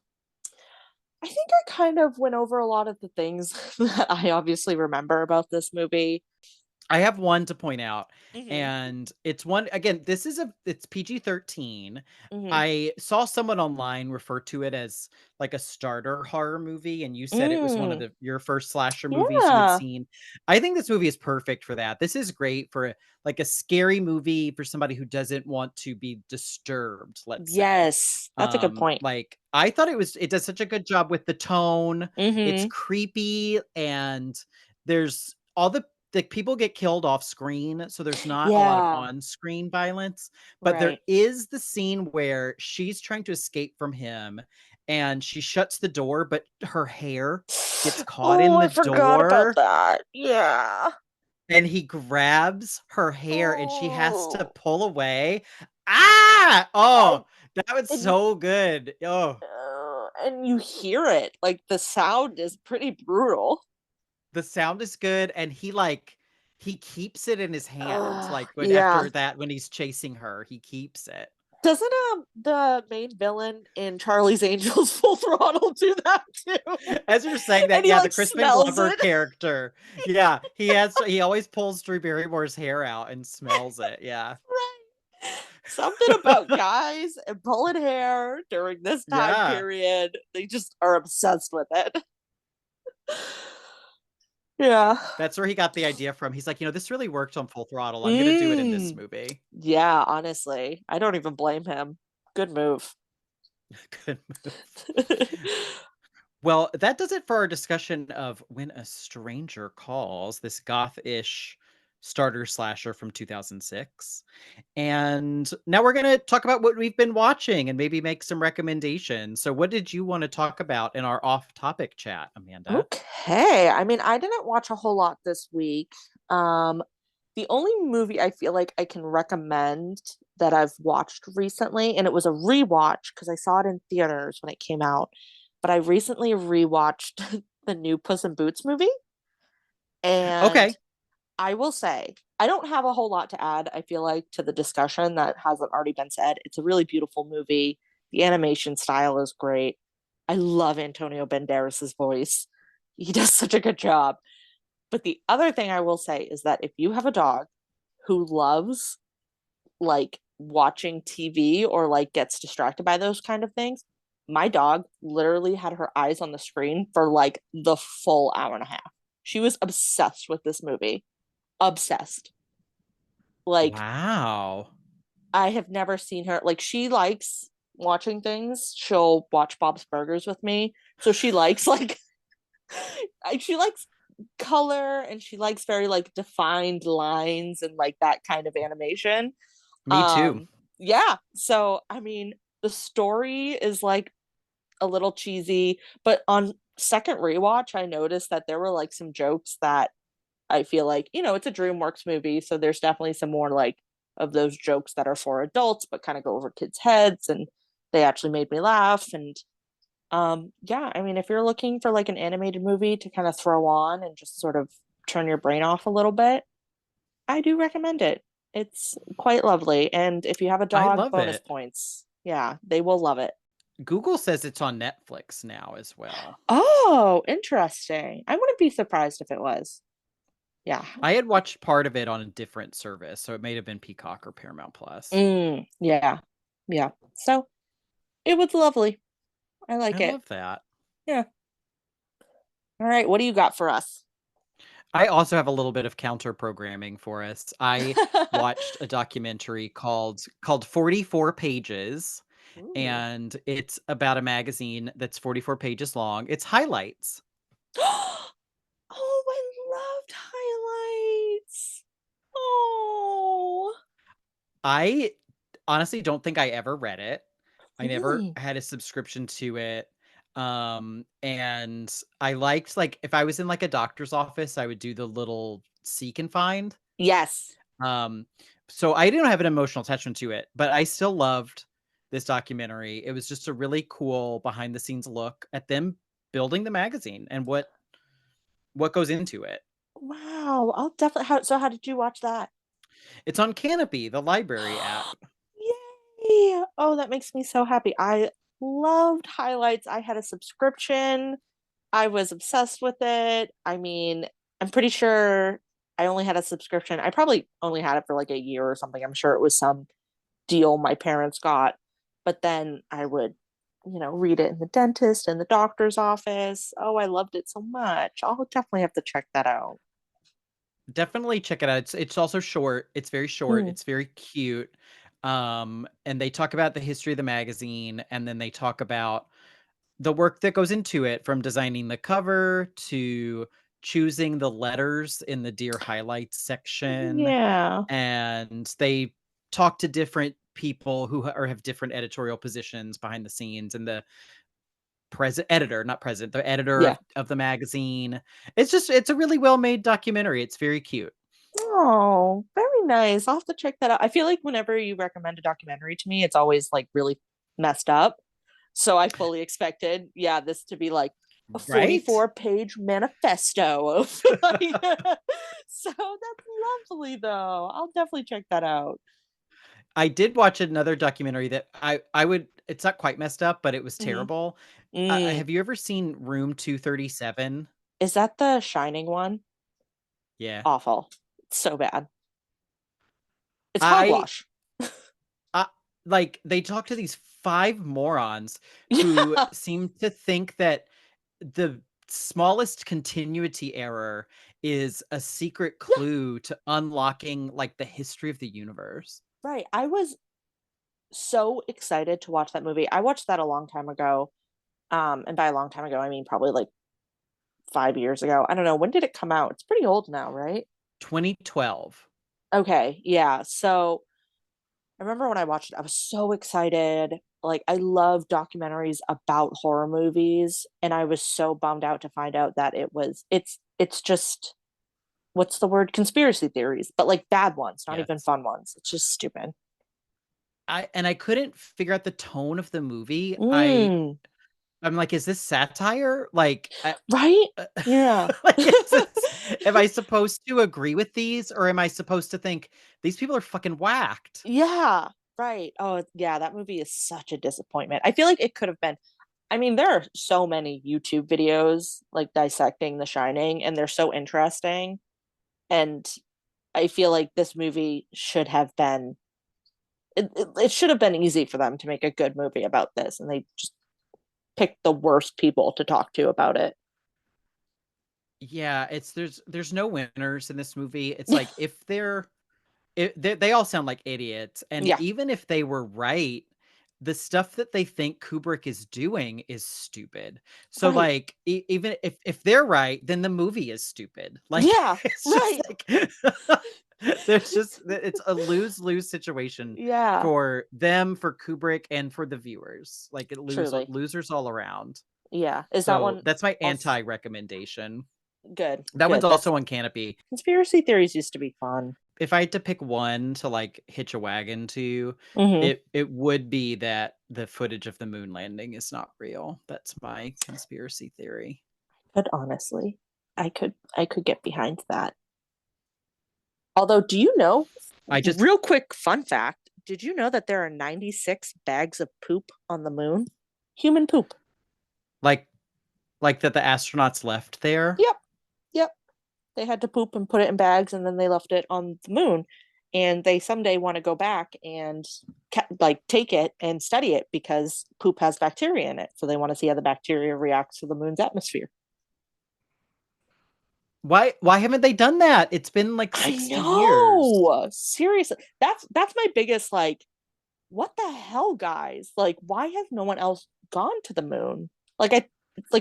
I think I kind of went over a lot of the things that I obviously remember about this movie. I have one to point out, and it's one again. It's PG-13. I saw someone online refer to it as like a starter horror movie, and you said it was one of your first slasher movies you had seen. I think this movie is perfect for that. This is great for like a scary movie for somebody who doesn't want to be disturbed. Let's say. Yes, that's a good point. Like I thought it does such a good job with the tone. It's creepy, and there's all the people get killed off screen, so there's not a lot of on-screen violence, but there is the scene where she's trying to escape from him and she shuts the door, but her hair gets caught in the I forgot door. about that. Yeah. And he grabs her hair and she has to pull away. Ah! Oh, that was so good. Oh. And you hear it. Like the sound is pretty brutal. The sound is good, and he keeps it in his hand, like, when Yeah. after that, when he's chasing her, he keeps it. Doesn't the main villain in Charlie's Angels Full Throttle do that too? As you're saying that, And he yeah, the like Crispin smells Glover it. character. Yeah, he always pulls Drew Barrymore's hair out and smells it. Yeah. Right. Something about guys and pulling hair during this time Yeah. period. They just are obsessed with it. Yeah. That's where he got the idea from. He's like, this really worked on Full Throttle. I'm gonna do it in this movie. Yeah, honestly. I don't even blame him. Good move. Good move. Well, that does it for our discussion of When a Stranger Calls, this goth-ish starter slasher from 2006. And now we're going to talk about what we've been watching and maybe make some recommendations. So what did you want to talk about in our off-topic chat, Amanda? Okay. I mean, I didn't watch a whole lot this week. The only movie I feel like I can recommend that I've watched recently, and it was a rewatch because I saw it in theaters when it came out, but I recently rewatched the new Puss in Boots movie. And Okay. I will say, I don't have a whole lot to add, I feel like, to the discussion that hasn't already been said. It's a really beautiful movie. The animation style is great. I love Antonio Banderas' voice. He does such a good job. But the other thing I will say is that if you have a dog who loves like watching TV or like gets distracted by those kind of things, my dog literally had her eyes on the screen for like the full hour and a half. She was obsessed with this movie. Obsessed. Like, wow. I have never seen her. Like, she likes watching things. She'll watch Bob's Burgers with me. So she likes like she likes color and she likes very like defined lines and like that kind of animation. Me too. Yeah. So I mean, the story is like a little cheesy, but on second rewatch, I noticed that there were like some jokes that I feel like, it's a DreamWorks movie, so there's definitely some more like of those jokes that are for adults but kind of go over kids' heads, and they actually made me laugh. And yeah, I mean, if you're looking for like an animated movie to kind of throw on and just sort of turn your brain off a little bit, I do recommend it. It's quite lovely, and if you have a I dog, love bonus it. points. Yeah, they will love it. Google says it's on Netflix now as well. Oh, interesting. I wouldn't be surprised if it was. Yeah. I had watched part of it on a different service, so it may have been Peacock or Paramount Plus. Yeah. Yeah. So it was lovely. I like I it. love that. Yeah. All right. What do you got for us? I also have a little bit of counter programming for us. I watched a documentary called 44 Pages, Ooh. and it's about a magazine that's 44 pages long. It's highlights. Oh, I loved highlights. Oh. I honestly don't think I ever read it. I never Really? had a subscription to it. And I liked, like, if I was in like a doctor's office, I would do the little seek and find. Yes. So I didn't have an emotional attachment to it, but I still loved this documentary. It was just a really cool behind the scenes look at them building the magazine and what goes into it. Wow. I'll definitely. How did you watch that? It's on Kanopy, the library app. Yay. Oh, that makes me so happy. I loved highlights. I had a subscription. I was obsessed with it. I mean, I'm pretty sure I only had a subscription. I probably only had it for like a year or something. I'm sure it was some deal my parents got. But then I would, read it in the dentist and the doctor's office. Oh, I loved it so much. I'll definitely have to check that out. Definitely check it out. It's also short. It's very short. Mm. It's very cute. And they talk about the history of the magazine, and then they talk about the work that goes into it, from designing the cover to choosing the letters in the Dear Highlights section. Yeah. And they talk to different people who have different editorial positions behind the scenes, and the editor Yeah. of the magazine. It's a really well-made documentary. It's very cute. Oh, very nice. I'll have to check that out. I feel like whenever you recommend a documentary to me, it's always like really messed up. So I fully expected, this to be like a 44-page manifesto of like, so that's lovely though. I'll definitely check that out. I did watch another documentary that I would. It's not quite messed up, but it was Mhm. terrible. Mm. Have you ever seen Room 237? Is that the Shining one? Yeah. Awful. It's so bad. It's I hogwash. I like they talk to these 5 morons who Yeah. seem to think that the smallest continuity error is a secret Yeah. clue to unlocking like the history of the universe. Right. I was so excited to watch that movie. I watched that a long time ago. And by a long time ago, I mean probably like 5 years ago. I don't know. When did it come out? It's pretty old now, right? 2012. Okay. Yeah. So I remember when I watched it, I was so excited. Like, I love documentaries about horror movies, and I was so bummed out to find out that it's just, what's the word? Conspiracy theories, but like bad ones, not even Yes. fun ones. It's just stupid. I couldn't figure out the tone of the movie. Mm, I'm like, is this satire? Like, right? Yeah. like, am I supposed to agree with these, or am I supposed to think these people are fucking whacked? Yeah. Right. Oh, yeah. That movie is such a disappointment. I feel like it could have been. I mean, there are so many YouTube videos like dissecting The Shining, and they're so interesting. And I feel like this movie should have been. It should have been easy for them to make a good movie about this, and they just picked the worst people to talk to about it. Yeah, there's no winners in this movie. It's like if they all sound like idiots, and Yeah. even if they were right, the stuff that they think Kubrick is doing is stupid. So Right. like even if they're right, then the movie is stupid. Like Yeah. it's Right. just like it's a lose-lose situation Yeah. for them, for Kubrick, and for the viewers. Like Truly. losers all around. Yeah. Is that So one that's my also anti-recommendation. good? That one's Good. That's also on Kanopy. conspiracy theories used to be fun. If I had to pick one to like hitch a wagon to, Mhm. it would be that the footage of the moon landing is not real. That's my conspiracy theory. But honestly, I could get behind that. Although, do you know, real quick fun fact, did you know that there are 96 bags of poop on the moon? Human poop. like that the astronauts left there. Yep. Yep. They had to poop and put it in bags, and then they left it on the moon. And they someday want to go back and like take it and study it because poop has bacteria in it. So they want to see how the bacteria reacts to the moon's atmosphere. Why haven't they done that? It's been like 60 years. Seriously. That's my biggest like, what the hell, guys? Like, why has no one else gone to the moon? Like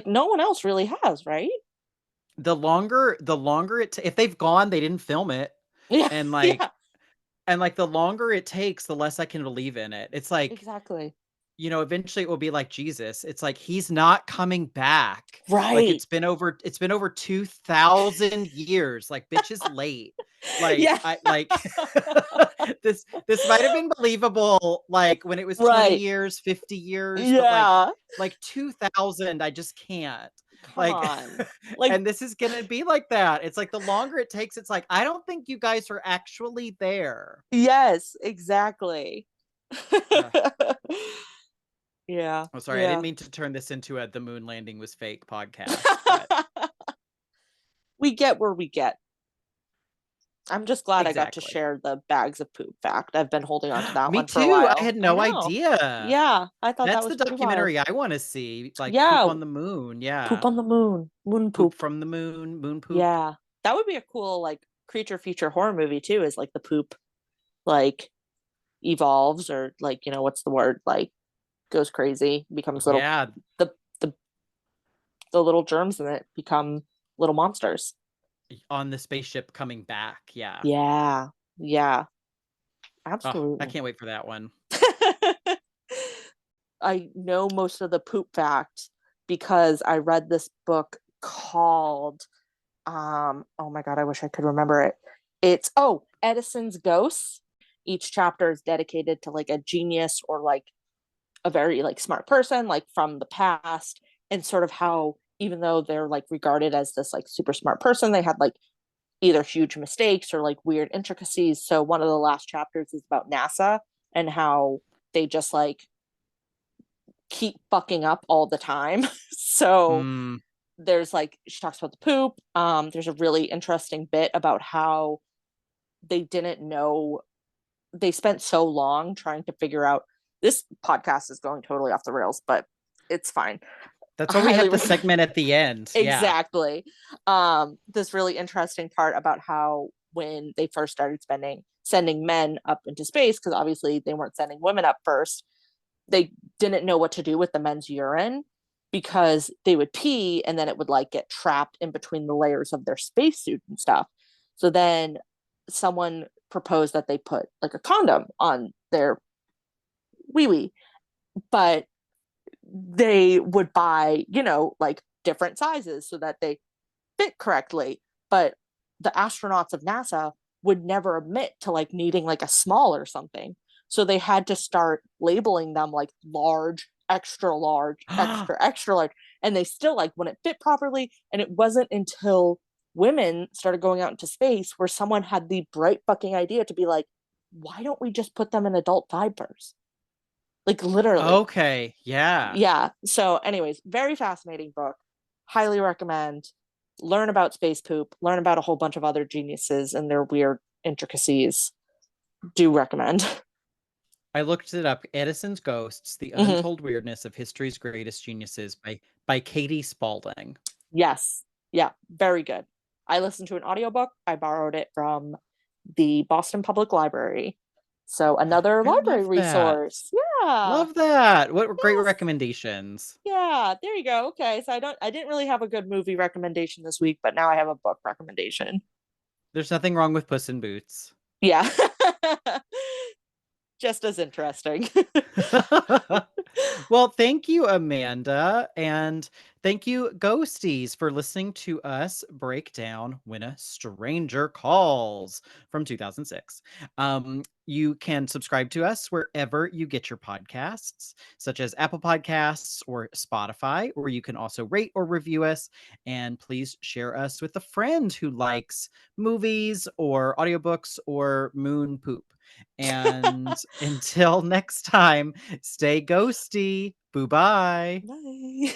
no one else really has, right? The longer if they've gone, they didn't film it. Yeah. And like yeah. and like the longer it takes, the less I can believe in it. It's like Exactly. eventually it will be like Jesus. It's like he's not coming back. Like Right. it's been over 2,000 years. Like bitch is late. Like Yeah. I like this might have been believable like when it was 20 Right. years, 50 years, but Yeah. like 2000 I just can't. Come Like on. Like, and this is going to be like that. It's like the longer it takes, it's like I don't think you guys are actually there. yes, exactly. Yeah. Oh, sorry. I Yeah. didn't mean to turn this into a the moon landing was fake podcast. But We get where we get. I'm just glad I got to exactly. share the bags of poop fact. I've been holding on to that Me one for a too. while. I had no idea. Yeah, I thought that That's was the pretty wild. documentary I want to see. Like Yeah. poop on the moon. Yeah. Poop on the moon. Moon Poop poop. from the moon. Moon poop. Yeah. That would be a cool like creature feature horror movie too, is like the poop like evolves, or like, you know, what's the word? Like goes crazy, becomes little Yeah. the little germs in it become little monsters. On the spaceship coming back. Yeah. Yeah. Yeah. Oh, Absolutely. I can't wait for that one. I know most of the poop fact because I read this book called oh my god, I wish I could remember it. It's Edison's Ghosts. Each chapter is dedicated to like a genius or like a very like smart person like from the past, and sort of how even though they're like regarded as this like super smart person, they had like either huge mistakes or like weird intricacies. So one of the last chapters is about NASA and how they just like keep fucking up all the time. So there's like, she talks about the poop. There's a really interesting bit about how they didn't know, they spent so long trying to figure out, this podcast is going totally off the rails, but it's fine. That's why we had the segment at the end. Exactly. This really interesting part about how when they first started sending men up into space, because obviously they weren't sending women up first, they didn't know what to do with the men's urine because they would pee and then it would like get trapped in between the layers of their spacesuit and stuff. So then someone proposed that they put like a condom on their wee-wee, but they would buy, you know, like different sizes so that they fit correctly. But the astronauts of NASA would never admit to like needing like a small or something. So they had to start labeling them like large, extra large, extra large. And they still like wouldn't fit properly. And it wasn't until women started going out into space where someone had the bright fucking idea to be like, why don't we just put them in adult diapers? Like literally. Okay. Yeah. Yeah. So anyways, very fascinating book. Highly recommend. Learn about space poop. Learn about a whole bunch of other geniuses and their weird intricacies. Do recommend. I looked it up. Edison's Ghosts, The Untold Weirdness of History's Greatest Geniuses by Katie Spalding. Yes. Yeah. Very good. I listened to an audiobook. I borrowed it from the Boston Public Library. So another library resource. Yeah. Love that. What great recommendations. Yeah, there you go. Okay. So I didn't really have a good movie recommendation this week, but now I have a book recommendation. There's nothing wrong with Puss in Boots. Yeah. Just as interesting. Well, thank you, Amanda. And thank you, Ghosties, for listening to us break down When a Stranger Calls from 2006. You can subscribe to us wherever you get your podcasts, such as Apple Podcasts or Spotify, or you can also rate or review us. And please share us with a friend who likes movies or audiobooks or moon poop. And until next time, stay ghosty. Bye-bye. Bye.